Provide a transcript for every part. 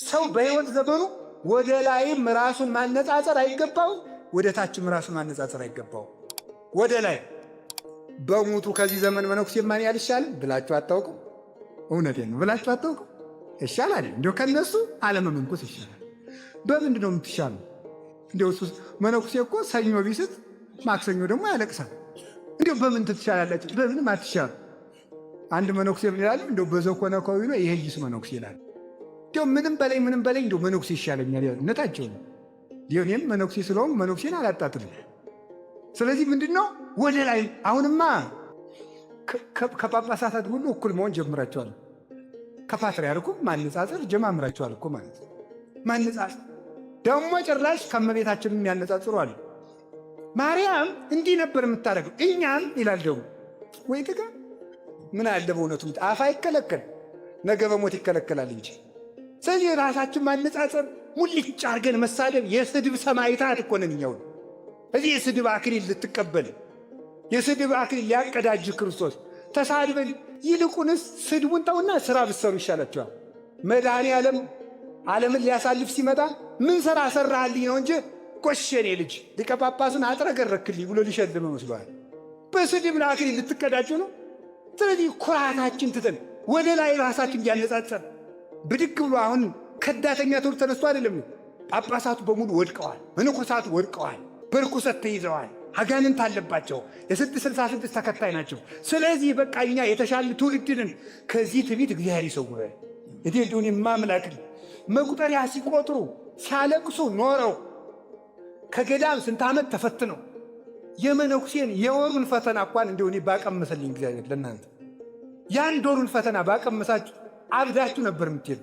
ሰው በሕይወት ዘመኑ ወደ ላይም ራሱን ማነጻጸር አይገባው፣ ወደ ታችም ራሱን ማነጻጸር አይገባው። ወደ ላይ በሙቱ ከዚህ ዘመን መነኩሴ ማን ያልሻል ብላችሁ አታውቁም? እውነቴን ነው ብላችሁ አታውቁም? ይሻላል እንዲሁ ከነሱ አለመመንኮስ ይሻላል። በምንድን ነው የምትሻሉ? እንዲሁ መነኩሴ እኮ ሰኞ ቢስት ማክሰኞ ደግሞ ያለቅሳል። እንዲሁ በምን ትሻላላችሁ? በምንም አትሻሉ። አንድ መነኩሴ ምን ይላል? እንዲሁ በዘኮነ ከዊኖ ይሄይስ መነኩሴ ይላል። እንዲሁ ምንም በላይ እንዲሁ መነኩሴ ይሻለኛል ነታቸው ነው። እኔም መነኩሴ ስለሆንኩ መነኩሴን አላጣጥልም። ስለዚህ ምንድን ነው ወደ ላይ አሁንማ ከጳጳሳት ሁሉ እኩል መሆን ጀምራቸዋል። ከፓትርያርኩም ማነጻጸር ጀማምራቸዋል እኮ ማለት ነው። ማነጻጸር ደግሞ ጭራሽ ከመቤታችንም ያነጻጽሩ አሉ። ማርያም እንዲህ ነበር የምታደርገው እኛም ይላል ደግሞ ወይ ጥጋ ምን አለ በእውነቱ አፍ አይከለከል ነገ በሞት ይከለከላል እንጂ። ስለዚህ ራሳችን ማነጻጸር ሙልጭ አድርገን መሳደብ የስድብ ሰማዕታት እኮ ነን እኛው። እዚህ የስድብ አክሊል ልትቀበል የስድብ አክሊል ሊያቀዳጅ ክርስቶስ ተሳድበን ይልቁንስ ስድቡን ተውና ስራ ብትሰሩ ይሻላችኋል። መድኃኔ ዓለምን ሊያሳልፍ ሲመጣ ምን ሥራ ሠራህልኝ ነው እንጂ ቆሸኔ ልጅ ሊቀ ጳጳሱን አጥረገረክልኝ ብሎ ሊሸልም መስሏል። በስድብ አክሊል ልትቀዳጁ ነው። ስለዚህ ኩራታችን ትተን ወደ ላይ ራሳችን እያነጻጸር ብድግ ብሎ አሁን ከዳተኛ ትውልድ ተነስቶ አይደለም። ጳጳሳቱ በሙሉ ወድቀዋል፣ መነኮሳቱ ወድቀዋል፣ በርኩሰት ተይዘዋል፣ አጋንንት አለባቸው፣ የ666 ተከታይ ናቸው። ስለዚህ በቃ እኛ የተሻለ ትውልድንን ከዚህ ትዕቢት እግዚአብሔር ይሰውረን። እንዲሁን የማምላክ መቁጠሪያ ሲቆጥሩ ሲያለቅሱ ኖረው ከገዳም ስንት ዓመት ተፈትነው የመነኩሴን የወሩን ፈተና እንኳን እንዲሁን ባቀመሰልኝ እግዚአብሔር ለእናንተ የአንድ ወሩን ፈተና ባቀመሳችሁ አብዳችሁ ነበር የምትሄዱ።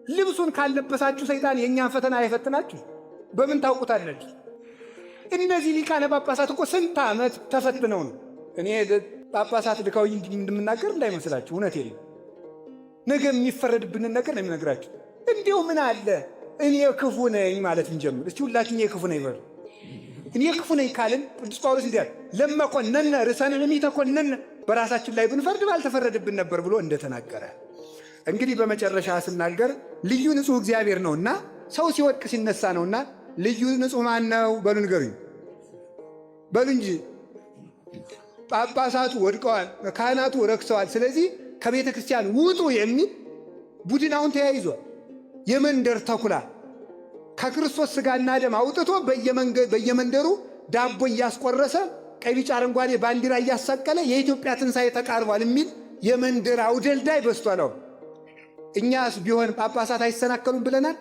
ልብሱን ካልለበሳችሁ ሰይጣን የእኛን ፈተና አይፈትናችሁ። በምን ታውቁታላችሁ? እነዚህ ሊቃነ ጳጳሳት እኮ ስንት ዓመት ተፈትነው ነው። እኔ ጳጳሳት ልካዊ እንደምናገር እንዳይመስላችሁ፣ እውነት የለም። ነገ የሚፈረድብንን ነገር ነው የሚነግራችሁ። እንዲሁ ምን አለ እኔ ክፉ ነኝ ማለት እንጀምር እስቲ። ሁላችን እኔ ክፉ ነኝ በሉ። እኔ ክፉ ነኝ ካልን ቅዱስ ጳውሎስ እንዲያል ለመኮነነ ርዕሰን ለሚተኮነነ በራሳችን ላይ ብንፈርድ ባልተፈረድብን ነበር ብሎ እንደተናገረ እንግዲህ በመጨረሻ ስናገር ልዩ ንጹሕ እግዚአብሔር ነውና ሰው ሲወድቅ ሲነሳ ነውና ልዩ ንጹሕ ማን ነው በሉ ንገሩኝ በሉ እንጂ። ጳጳሳቱ ወድቀዋል፣ ካህናቱ ረክሰዋል። ስለዚህ ከቤተ ክርስቲያን ውጡ የሚል ቡድን አሁን ተያይዟል። የመንደር ተኩላ ከክርስቶስ ሥጋና ደም አውጥቶ በየመንደሩ ዳቦ እያስቆረሰ ቀይ ቢጫ አረንጓዴ ባንዲራ እያሳቀለ የኢትዮጵያ ትንሣኤ ተቃርቧል የሚል የመንደር አውደልዳይ በስቷል። እኛስ ቢሆን ጳጳሳት አይሰናከሉም ብለናል።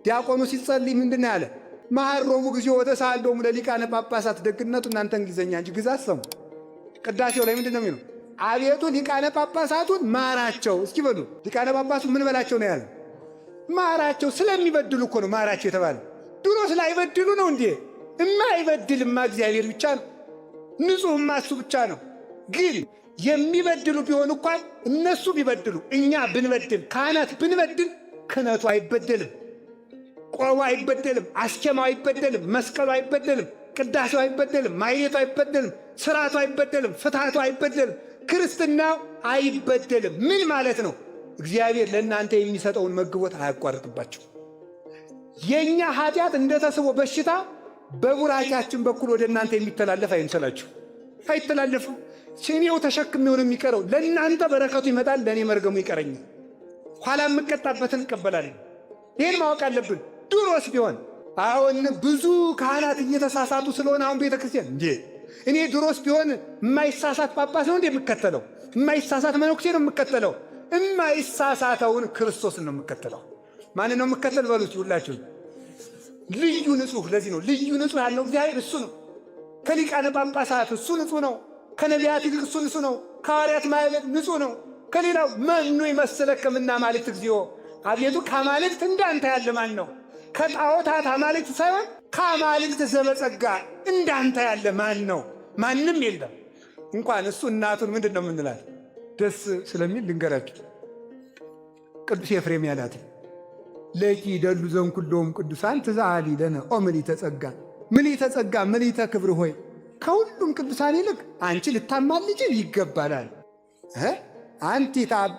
ዲያቆኑ ሲጸልይ ምንድን ነው ያለ? መሐሮሙ ጊዜ ወተሳልዶሙ ለሊቃነ ጳጳሳት። ደግነቱ እናንተ እንግሊዘኛ እንጂ ግዛ አሰሙ። ቅዳሴው ላይ ምንድን ነው የሚለው? አቤቱ ሊቃነ ጳጳሳቱን ማራቸው። እስኪ በሉ ሊቃነ ጳጳሳቱን ምን በላቸው ነው ያለ? ማራቸው። ስለሚበድሉ እኮ ነው ማራቸው የተባለ። ድሮ ስላይበድሉ ነው እንዴ? እማይበድልማ እግዚአብሔር ብቻ ነው። ንጹሕማ እሱ ብቻ ነው። ግን የሚበድሉ ቢሆን እንኳን እነሱ ቢበድሉ እኛ ብንበድል ካህናት ብንበድል ክህነቱ አይበደልም፣ ቆቡ አይበደልም፣ አስኬማው አይበደልም፣ መስቀሉ አይበደልም፣ ቅዳሴው አይበደልም፣ ማይሌቱ አይበደልም፣ ስርዓቱ አይበደልም፣ ፍትሐቱ አይበደልም፣ ክርስትናው አይበደልም። ምን ማለት ነው? እግዚአብሔር ለእናንተ የሚሰጠውን መግቦት አያቋርጥባቸው። የእኛ ኃጢአት እንደተስቦ በሽታ በቡራኪያችን በኩል ወደ እናንተ የሚተላለፍ አይምሰላችሁ። አይተላለፍም። እኔው ተሸክሜው ነው የሚቀረው። ለእናንተ በረከቱ ይመጣል፣ ለእኔ መርገሙ ይቀረኛል። ኋላ የምቀጣበትን እቀበላለሁ። ይህን ማወቅ አለብን። ድሮስ ቢሆን አሁን ብዙ ካህናት እየተሳሳቱ ስለሆነ አሁን ቤተ ክርስቲያን እንዴ እኔ ድሮስ ቢሆን የማይሳሳት ጳጳስ ነው እንዴ የምከተለው? የማይሳሳት መነኩሴ ነው የምከተለው? የማይሳሳተውን ክርስቶስን ነው የምከተለው። ማንን ነው የምከተል በሉት ሁላችሁ? ልዩ ንጹሕ። ለዚህ ነው ልዩ ንጹሕ ያለው እግዚአብሔር እሱ ነው። ከሊቃነ ጳጳሳት እሱ ንጹሕ ነው። ከነቢያት ይልቅ እሱ ንጹሕ ነው። ከሐዋርያት ማኅበር ንጹሕ ነው። ከሌላው መኑ ይመስለከ እምነ አማልክት እግዚኦ። አቤቱ ከአማልክት እንዳንተ ያለ ማን ነው? ከጣዖታት አማልክት ሳይሆን ከአማልክት ዘበጸጋ እንዳንተ ያለ ማን ነው? ማንም የለም። እንኳን እሱ እናቱን ምንድን ነው የምንላት? ደስ ስለሚል ልንገራችሁ። ቅዱስ ኤፍሬም ያላት ለኪ ደሉ ዘእምኩሎሙ ቅዱሳን ትዛሊ ለነ ኦ ምልዕተ ጸጋ። ምልዕተ ጸጋ ምልዕተ ክብር ሆይ ከሁሉም ቅዱሳን ይልቅ አንቺ ልታማልጅ ይገባላል። አንቲ ታብ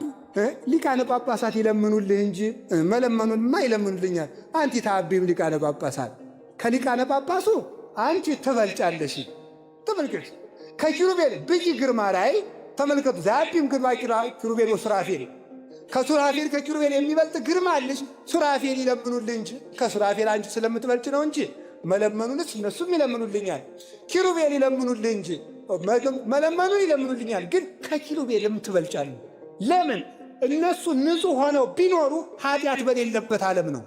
ሊቃነ ጳጳሳት ይለምኑልህ እንጂ መለመኑንማ ይለምኑልኛል። አንቲ ታቢም ሊቃነ ጳጳሳት፣ ከሊቃነ ጳጳሱ አንቺ ትበልጫለሽ። ተመልከቱ፣ ከኪሩቤል ብይ ግርማ ላይ ተመልከቱ። ዛቢም ግርማ ኪሩቤል ወሱራፌል፣ ከሱራፌል ከኪሩቤል የሚበልጥ ግርማ አለሽ። ሱራፌል ይለምኑልህ እንጂ ከሱራፌል አንቺ ስለምትበልጭ ነው እንጂ መለመኑንስ እነሱም ይለምኑልኛል። ኪሩቤል ይለምኑልህ እንጂ መለመኑን ይለምኑልኛል። ግን ከኪሩቤልም ትበልጫለህ። ለምን? እነሱ ንጹሕ ሆነው ቢኖሩ ኃጢአት በሌለበት ዓለም ነው።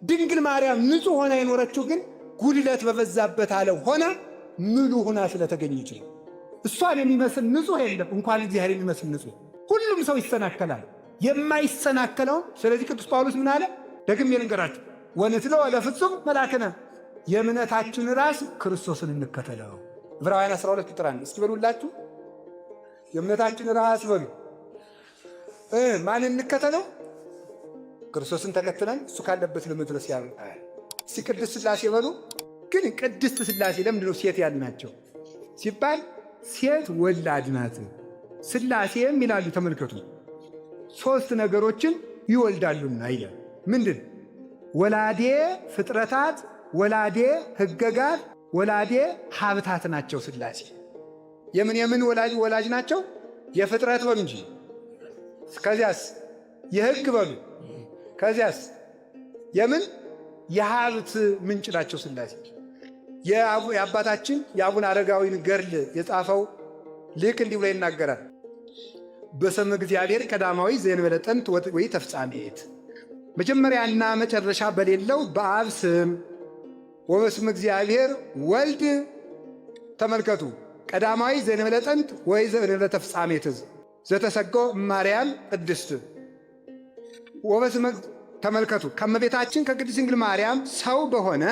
ድንግል ማርያም ንጹሕ ሆና የኖረችው ግን ጉድለት በበዛበት ዓለም ሆና ምሉ ሆና ስለተገኘች ነው። እሷን የሚመስል ንጹሕ የለም፣ እንኳን እግዚአብሔር የሚመስል ንጹሕ። ሁሉም ሰው ይሰናከላል፣ የማይሰናከለውን። ስለዚህ ቅዱስ ጳውሎስ ምን አለ? ደግሜ ልንገራችሁ፣ ወንትለው ለፍጹም መላክነ፣ የእምነታችን ራስ ክርስቶስን እንከተለው። ዕብራውያን 12 ቁጥር 1 እስኪ በሉላችሁ፣ የእምነታችን ራስ በሉ። ማን እንከተለው? ክርስቶስን ተከትለን እሱ ካለበት ለመድረስ ያሉ። እስቲ ቅድስት ሥላሴ በሉ። ግን ቅድስት ሥላሴ ለምንድን ነው ሴት ያልናቸው ሲባል ሴት ወላድ ናት። ሥላሴም ይላሉ ተመልከቱ፣ ሦስት ነገሮችን ይወልዳሉና ይላል። ምንድን? ወላዴ ፍጥረታት፣ ወላዴ ሕገጋት፣ ወላዴ ሀብታት ናቸው ሥላሴ። የምን ወላጅ ናቸው? የፍጥረት በሉ እንጂ። ከዚያስ የሕግ በሉ። ከዚያስ የምን የሀብት ምንጭ ናቸው ሥላሴ። የአባታችን የአቡነ አረጋዊን ገድል የጻፈው ሊቅ እንዲህ ብሎ ይናገራል። በስመ እግዚአብሔር ቀዳማዊ ዘእንበለ ጥንት ወይ ተፍጻሜት፣ መጀመሪያና መጨረሻ በሌለው በአብ ስም ወበስመ እግዚአብሔር ወልድ። ተመልከቱ፣ ቀዳማዊ ዘእንበለ ጥንት ወይ ዘእንበለ ተፍጻሜት ዘተሰገው ማርያም ቅድስት ወበስመ። ተመልከቱ፣ ከእመቤታችን ከቅድስት ድንግል ማርያም ሰው በሆነ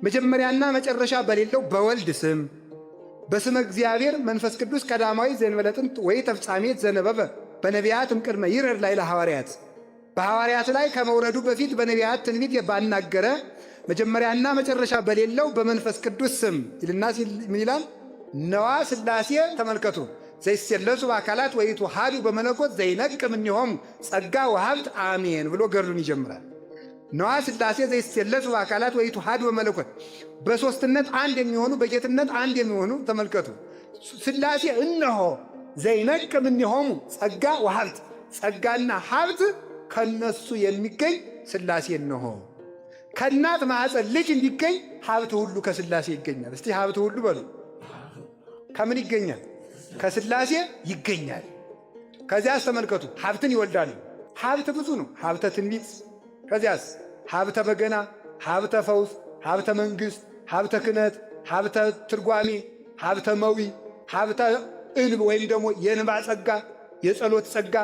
መጀመሪያና መጨረሻ በሌለው በወልድ ስም በስመ እግዚአብሔር መንፈስ ቅዱስ ቀዳማዊ ዘእንበለ ጥንት ወይ ተፍጻሜት ዘነበበ በነቢያት እምቅድመ ይረድ ላይ ለሐዋርያት፣ በሐዋርያት ላይ ከመውረዱ በፊት በነቢያት ትንቢት ባናገረ መጀመሪያና መጨረሻ በሌለው በመንፈስ ቅዱስ ስም ይልና ምን ይላል? ነዋ ሥላሴ። ተመልከቱ፣ ዘይሴለሱ በአካላት ወይትወሃዱ በመለኮት ዘይነቅም እምኔሆሙ ጸጋ ወሀብት አሜን ብሎ ገድሉን ይጀምራል። ነዋ ሥላሴ ዘይሴለሱ በአካላት ወይትወሃዱ በመለኮት፣ በሦስትነት አንድ የሚሆኑ በጌትነት አንድ የሚሆኑ። ተመልከቱ፣ ሥላሴ እነሆ ዘይነቅም እምኔሆሙ ጸጋ ወሀብት፣ ጸጋና ሀብት ከነሱ የሚገኝ ሥላሴ እነሆ። ከእናት ማኅፀን ልጅ እንዲገኝ ሀብት ሁሉ ከሥላሴ ይገኛል። እስቲ ሀብት ሁሉ በሉ። ከምን ይገኛል? ከሥላሴ ይገኛል። ከዚያስ ተመልከቱ፣ ሀብትን ይወልዳሉ። ሀብት ብዙ ነው። ሀብተ ትንቢት፣ ከዚያስ ሀብተ በገና፣ ሀብተ ፈውስ፣ ሀብተ መንግሥት፣ ሀብተ ክህነት፣ ሀብተ ትርጓሜ፣ ሀብተ መዊ፣ ሀብተ እንብ ወይም ደግሞ የንባ ጸጋ፣ የጸሎት ጸጋ፣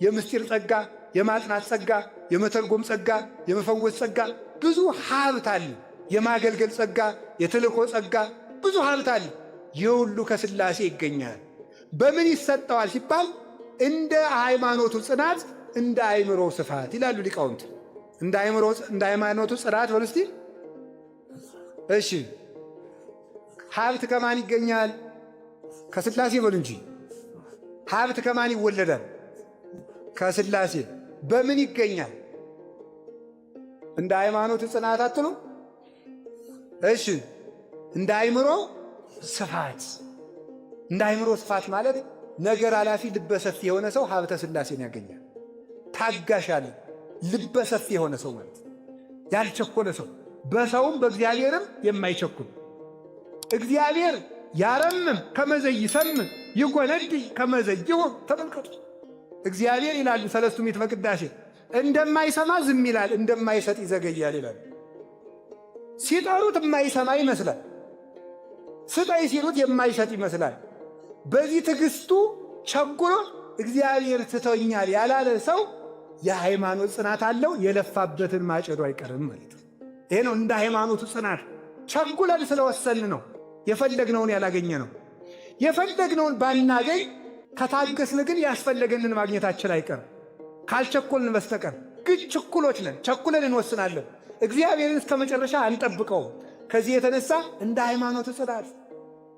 የምስጢር ጸጋ፣ የማጥናት ጸጋ፣ የመተርጎም ጸጋ፣ የመፈወስ ጸጋ፣ ብዙ ሀብት አለ። የማገልገል ጸጋ፣ የተልእኮ ጸጋ፣ ብዙ ሀብት አለ። ይህ ሁሉ ከሥላሴ ይገኛል። በምን ይሰጠዋል ሲባል እንደ ሃይማኖቱ ጽናት፣ እንደ አእምሮ ስፋት ይላሉ ሊቃውንት። እንደ ሃይማኖቱ ጽናት በሉ እስቲ። እሺ፣ ሀብት ከማን ይገኛል? ከሥላሴ በሉ እንጂ። ሀብት ከማን ይወለዳል? ከሥላሴ። በምን ይገኛል? እንደ ሃይማኖቱ ጽናት አትሉ? እሺ፣ እንደ አእምሮ ስፋት። እንደ አእምሮ ስፋት ማለት ነገር ኃላፊ ልበሰፊ የሆነ ሰው ሀብተ ሥላሴን ያገኛል። ታጋሽ ያለ ልበሰፊ የሆነ ሰው ማለት ያልቸኮለ ሰው፣ በሰውም በእግዚአብሔርም የማይቸኩል። እግዚአብሔር ያረምም ከመዘይ ሰምም ይጎነድ ከመዘይሁ። ተመልከቱ፣ እግዚአብሔር ይላሉ ሰለስቱ ምዕት በቅዳሴ እንደማይሰማ ዝም ይላል፣ እንደማይሰጥ ይዘገያል ይላል። ሲጠሩት የማይሰማ ይመስላል፣ ስጠይ ሲሉት የማይሰጥ ይመስላል። በዚህ ትዕግስቱ ቸኩሎ እግዚአብሔር ትቶኛል ያላለ ሰው የሃይማኖት ጽናት አለው። የለፋበትን ማጨዱ አይቀርም ማለት ነው። ይሄ ነው እንደ ሃይማኖቱ ጽናት። ቸኩለን ስለወሰን ነው የፈለግነውን ያላገኘ ነው። የፈለግነውን ባናገኝ ከታገስን ግን ያስፈለገንን ማግኘታችን አይቀርም ካልቸኮልን በስተቀር። ግን ችኩሎች ነን፣ ቸኩለን እንወስናለን። እግዚአብሔርን እስከ መጨረሻ አንጠብቀውም። ከዚህ የተነሳ እንደ ሃይማኖቱ ጽናት፣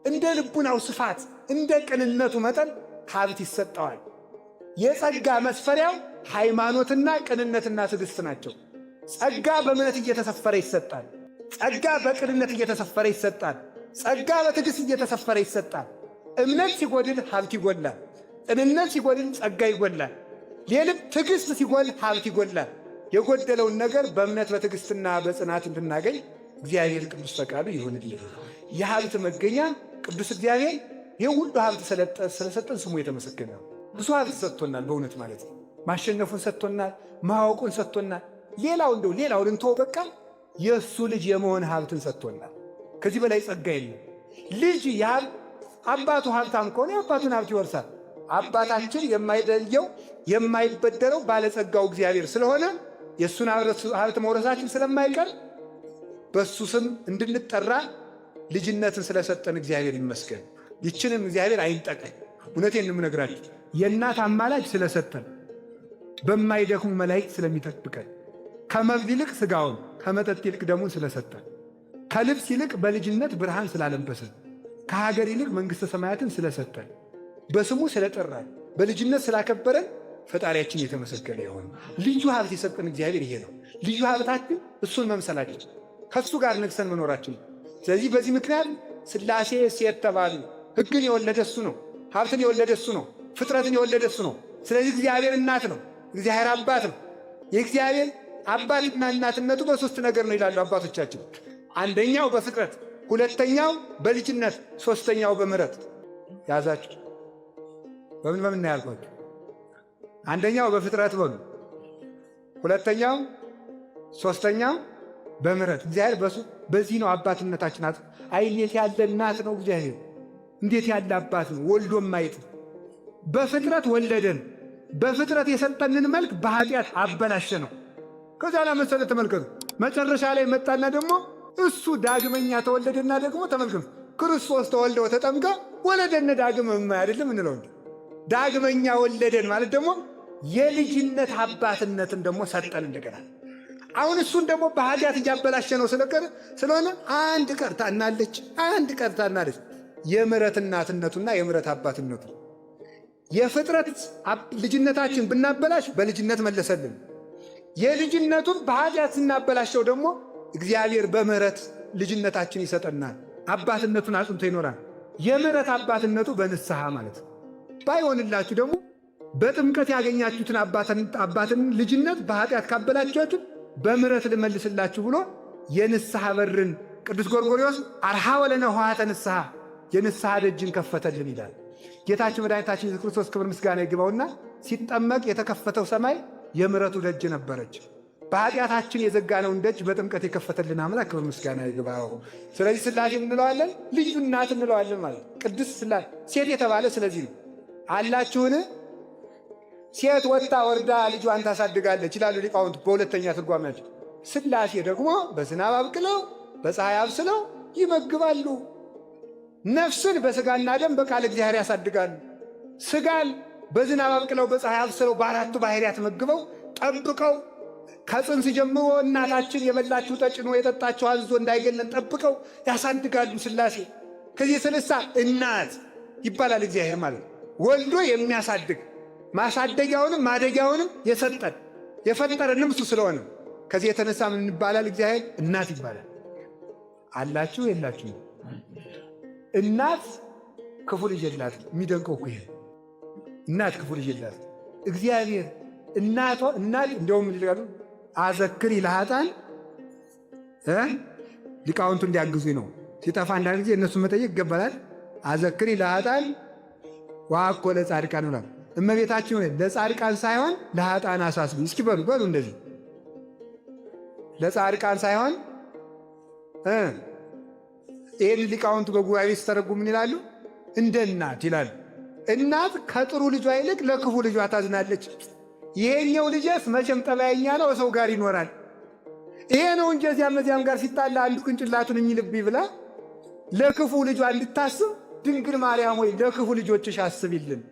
እንደ ልቡናው ስፋት፣ እንደ ቅንነቱ መጠን ሀብት ይሰጠዋል። የጸጋ መስፈሪያው ሃይማኖትና ቅንነትና ትዕግስት ናቸው። ጸጋ በእምነት እየተሰፈረ ይሰጣል። ጸጋ በቅንነት እየተሰፈረ ይሰጣል። ጸጋ በትዕግስት እየተሰፈረ ይሰጣል። እምነት ሲጎድል ሀብት ይጎላል። ቅንነት ሲጎድል ጸጋ ይጎላል። ሌልም ትዕግስት ሲጎል ሀብት ይጎላል። የጎደለውን ነገር በእምነት በትዕግስትና በጽናት እንድናገኝ እግዚአብሔር ቅዱስ ፈቃዱ ይሁንልን። የሀብት መገኛ ቅዱስ እግዚአብሔር ይህ ሁሉ ሀብት ስለሰጠን ስሙ የተመሰገነ ነው። ብዙ ሀብት ሰጥቶናል። በእውነት ማለት ነው። ማሸነፉን ሰጥቶናል። ማወቁን ሰጥቶናል። ሌላውን እንቶ በቃ የእሱ ልጅ የመሆን ሀብትን ሰጥቶናል። ከዚህ በላይ ጸጋ የለም። ልጅ አባቱ ሀብታም ከሆነ የአባቱን ሀብት ይወርሳል። አባታችን የማይደልየው የማይበደረው ባለጸጋው እግዚአብሔር ስለሆነ የእሱን ሀብት መውረሳችን ስለማይቀር በእሱ ስም እንድንጠራ ልጅነትን ስለሰጠን እግዚአብሔር ይመስገን። ይችንም እግዚአብሔር አይንጠቀኝ። እውነቴን የምነግራችሁ የእናት አማላጅ ስለሰጠን፣ በማይደክሙ መላእክት ስለሚጠብቀን፣ ከመብል ይልቅ ሥጋውን ከመጠጥ ይልቅ ደሙን ስለሰጠን፣ ከልብስ ይልቅ በልጅነት ብርሃን ስላለበሰን፣ ከሀገር ይልቅ መንግሥተ ሰማያትን ስለሰጠን፣ በስሙ ስለጠራን፣ በልጅነት ስላከበረን ፈጣሪያችን የተመሰገነ ይሁን። ልዩ ሀብት የሰጠን እግዚአብሔር ይሄ ነው። ልዩ ሀብታችን እሱን መምሰላችን፣ ከእሱ ጋር ነግሰን መኖራችን። ስለዚህ በዚህ ምክንያት ሥላሴ ሴት ተባሉ። ሕግን የወለደ እሱ ነው። ሀብትን የወለደ እሱ ነው። ፍጥረትን የወለደ እሱ ነው። ስለዚህ እግዚአብሔር እናት ነው። እግዚአብሔር አባት ነው። የእግዚአብሔር አባትና እናትነቱ በሦስት ነገር ነው ይላሉ አባቶቻችን። አንደኛው በፍጥረት፣ ሁለተኛው በልጅነት፣ ሦስተኛው በምሕረት። ያዛችሁ በምን ያልኳችሁ? አንደኛው በፍጥረት በሉ፣ ሁለተኛው፣ ሦስተኛው በምሕረት። እግዚአብሔር በዚህ ነው አባትነታችን። እንዴት ያለ እናት ነው እግዚአብሔር! እንዴት ያለ አባት ነው! ወልዶ ማየት። በፍጥረት ወለደን። በፍጥረት የሰጠንን መልክ በኃጢአት አበላሸ ነው። ከዚያ ለመሰለ ተመልከቱ። መጨረሻ ላይ መጣና ደግሞ እሱ ዳግመኛ ተወለደና ደግሞ ተመልከቱ፣ ክርስቶስ ተወልደ ወተጠምቀ ወለደን ዳግም አይደለም እንለው እንጂ ዳግመኛ ወለደን ማለት ደግሞ የልጅነት አባትነትን ደግሞ ሰጠን እንደገና። አሁን እሱን ደግሞ በኃጢአት እያበላሸ ነው ስለሆነ አንድ ቀርታናለች። የምሕረት እናትነቱና የምሕረት አባትነቱ። የፍጥረት ልጅነታችን ብናበላሽ በልጅነት መለሰልን። የልጅነቱን በኃጢአት ስናበላሸው ደግሞ እግዚአብሔር በምሕረት ልጅነታችን ይሰጠናል። አባትነቱን አጽንቶ ይኖራል። የምሕረት አባትነቱ በንስሐ ማለት ነው። ባይሆንላችሁ ደግሞ በጥምቀት ያገኛችሁትን አባትን ልጅነት በኃጢአት ካበላችሁትን በምሕረት ልመልስላችሁ ብሎ የንስሐ በርን ቅዱስ ጎርጎርዮስ አርኃወ ለነ ኆኃተ ንስሐ የንስሐ ደጅን ከፈተልን ይላል። ጌታችን መድኃኒታችን ኢየሱስ ክርስቶስ ክብር ምስጋና ይግባውና ሲጠመቅ የተከፈተው ሰማይ የምሕረቱ ደጅ ነበረች። በኃጢአታችን የዘጋነውን ደጅ በጥምቀት የከፈተልን አምላክ ክብር ምስጋና ይግባው። ስለዚህ ሥላሴ እንለዋለን፣ ልዩ እናት እንለዋለን ማለት ቅድስት ሥላሴ። ሴት የተባለ ስለዚህ ነው። አላችሁን? ሴት ወጥታ ወርዳ ልጇን ታሳድጋለች ይላሉ ሊቃውንት በሁለተኛ ትርጓሜያቸው። ሥላሴ ደግሞ በዝናብ አብቅለው በፀሐይ አብስለው ይመግባሉ። ነፍስን በሥጋና ደም በቃለ እግዚአብሔር ያሳድጋሉ። ሥጋን በዝናብ አብቅለው በፀሐይ አብስለው በአራቱ ባሕርያት መግበው ጠብቀው ከጽንስ ጀምሮ እናታችን የበላችሁ ተጭኖ የጠጣችሁ አዝዞ እንዳይገለን ጠብቀው ያሳድጋሉ ሥላሴ። ከዚህ የተነሳ እናት ይባላል እግዚአብሔር ማለት ነው። ወልዶ የሚያሳድግ ማሳደጊያውንም ማደጊያውንም የሰጠን የፈጠረንም እሱ ስለሆነ ከዚህ የተነሳ ምን ይባላል? እግዚአብሔር እናት ይባላል። አላችሁ የላችሁ? እናት ክፉ ልጅ የላትም። የሚደንቀው እኮ ይሄ እናት ክፉ ልጅ የላትም። እግዚአብሔር እናት እንደውም ይላሉ አዘክሪ ለኃጥአን ሊቃውንቱ እንዲያግዙኝ ነው። ሲጠፋ አንዳንድ ጊዜ እነሱን መጠየቅ ይገባላል። አዘክሪ ለኃጥአን ወአኮ ለጻድቃን ነው። እመቤታችን ሆነ ለጻድቃን ሳይሆን ለኃጥአን አሳስቢ። እስኪ በሉ እንደዚህ ለጻድቃን ሳይሆን ይህን ሊቃውንቱ በጉባኤ ሲተረጉም ምን ይላሉ? እንደ እናት ይላሉ። እናት ከጥሩ ልጇ ይልቅ ለክፉ ልጇ ታዝናለች። ይሄኛው ልጅስ መቼም ጠባየኛ ነው፣ ሰው ጋር ይኖራል። ይሄ ነው እንጂ እዚያም ጋር ሲጣላ አንዱ ቅንጭላቱን የሚልብኝ ብላ ለክፉ ልጇ እንድታስብ ድንግል ማርያም ወይ ለክፉ ልጆችሽ አስቢልን።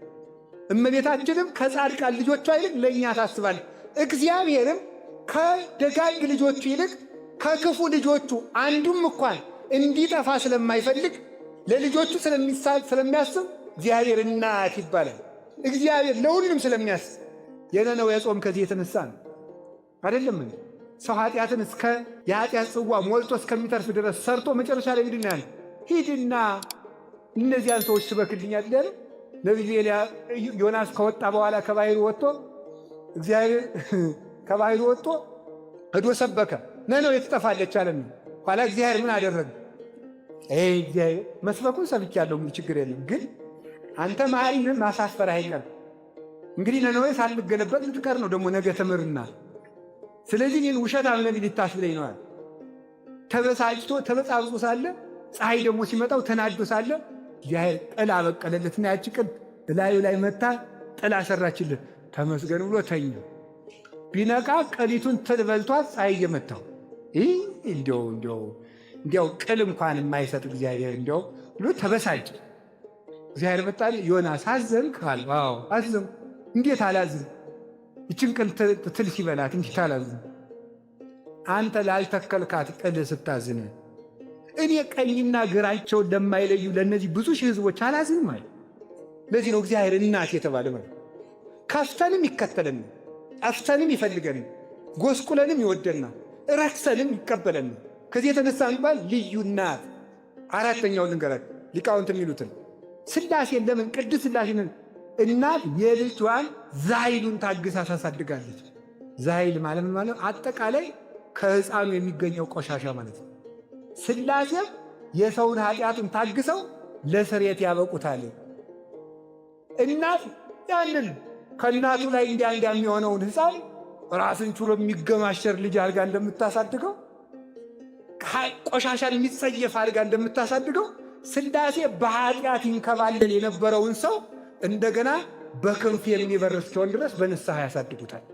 እመቤታችንም ከጻድቃን ልጆቿ ይልቅ ለእኛ ታስባል። እግዚአብሔርም ከደጋግ ልጆቹ ይልቅ ከክፉ ልጆቹ አንዱም እንኳን እንዲጠፋ ስለማይፈልግ ለልጆቹ ስለሚያስብ እግዚአብሔር እናት ይባላል። እግዚአብሔር ለሁሉም ስለሚያስብ የነነዌ ጾም ከዚህ የተነሳ ነው አይደለም እንዴ? ሰው ኃጢአትን እስከ የኃጢአት ጽዋ ሞልቶ እስከሚተርፍ ድረስ ሰርቶ መጨረሻ ላይ ምንድን ነው? ሂድና እነዚያን ሰዎች ስበክልኛል ያለ ነቢዩ ዮናስ ከወጣ በኋላ ከባሕሩ ወጥቶ እግዚአብሔር ከባሕሩ ወጥቶ ሄዶ ሰበከ። ነነዌ ትጠፋለች አለን። ኋላ እግዚአብሔር ምን አደረገ? እግዚአብሔር መስበኩን ሰብቻለሁ፣ ችግር የለም ግን አንተ መሐሪን ማሳፈር አይቀር። እንግዲህ ነነዌ ሳልገለበጥ ልትቀር ነው ደግሞ ነገ ተምርና፣ ስለዚህ እኔን ውሸታም ነቢይ ልታስብለኝ ነው። ተበሳጭቶ ተበጻብጾ ሳለ ፀሐይ ደግሞ ሲመጣው ተናዶ ሳለ እግዚአብሔር ጥላ በቀለለትና ያቺ ቅል እላዩ ላይ መታ ጥላ ሰራችልን። ተመስገን ብሎ ተኛ። ቢነቃ ቀሊቱን ተበልቷት ፀሐይ እየመታው እንዲያው ቅል እንኳን የማይሰጥ እግዚአብሔር እንዲያው ብሎ ተበሳጭ። እግዚአብሔር መጣል ዮናስ አዘንክ አለ። አዎ አዘንኩ። እንዴት አላዝን? ይችን ቅል ትል ሲበላት እንዴት አላዝን? አንተ ላልተከልካት ቅል ስታዝን እኔ ቀኝና ግራቸውን ለማይለዩ ለእነዚህ ብዙ ሺህ ሕዝቦች አላዝን ማለት። ለዚህ ነው እግዚአብሔር እናት የተባለ ማለት። ከፍተንም ይከተለን፣ ጠፍተንም ይፈልገን፣ ጎስቁለንም ይወደና፣ ረክሰንም ይቀበለን። ከዚህ የተነሳ የሚባል ልዩ እናት። አራተኛውን ልንገራል ሊቃውንት የሚሉትን ሥላሴን ለምን ቅድስት ሥላሴን እናት የልጇን ዛይሉን ታግሳ ታሳድጋለች። ዛይል ማለት አጠቃላይ ከሕፃኑ የሚገኘው ቆሻሻ ማለት ነው። ሥላሴም የሰውን ኃጢአቱን ታግሰው ለስርየት ያበቁታል። እናት ያንን ከእናቱ ላይ እንዲያ የሚሆነውን ሕፃን ራስን ችሎ የሚገማሸር ልጅ አድርጋ እንደምታሳድገው፣ ቆሻሻን የሚጸየፍ አድርጋ እንደምታሳድገው ሥላሴ በኃጢአት ይንከባለል የነበረውን ሰው እንደገና በክንፍ የሚበር እስኪሆን ድረስ በንስሐ ያሳድጉታል።